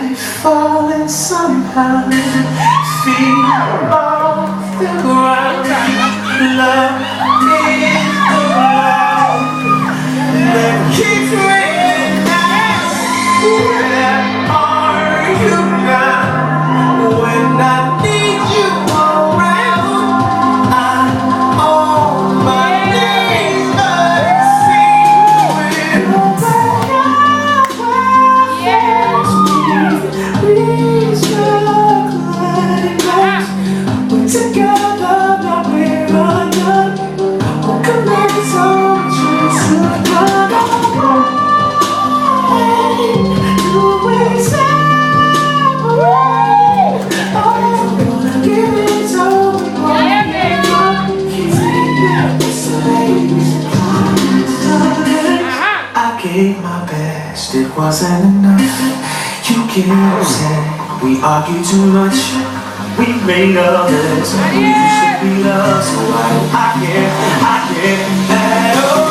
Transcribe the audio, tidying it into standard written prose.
started falling somehow. Feet off the ground. Love is the love that keeps raining down. Where are you now? When I need you around, I'm on my knees, but it seems we're together, now we're undone. What could make it so just to run away? Do we separate? I don't wanna give it so we won't get drunk. It's the ladies and I gave my best, it wasn't enough. You get upset, we argue too much. We made a mess, we used to be loved, so I care at all.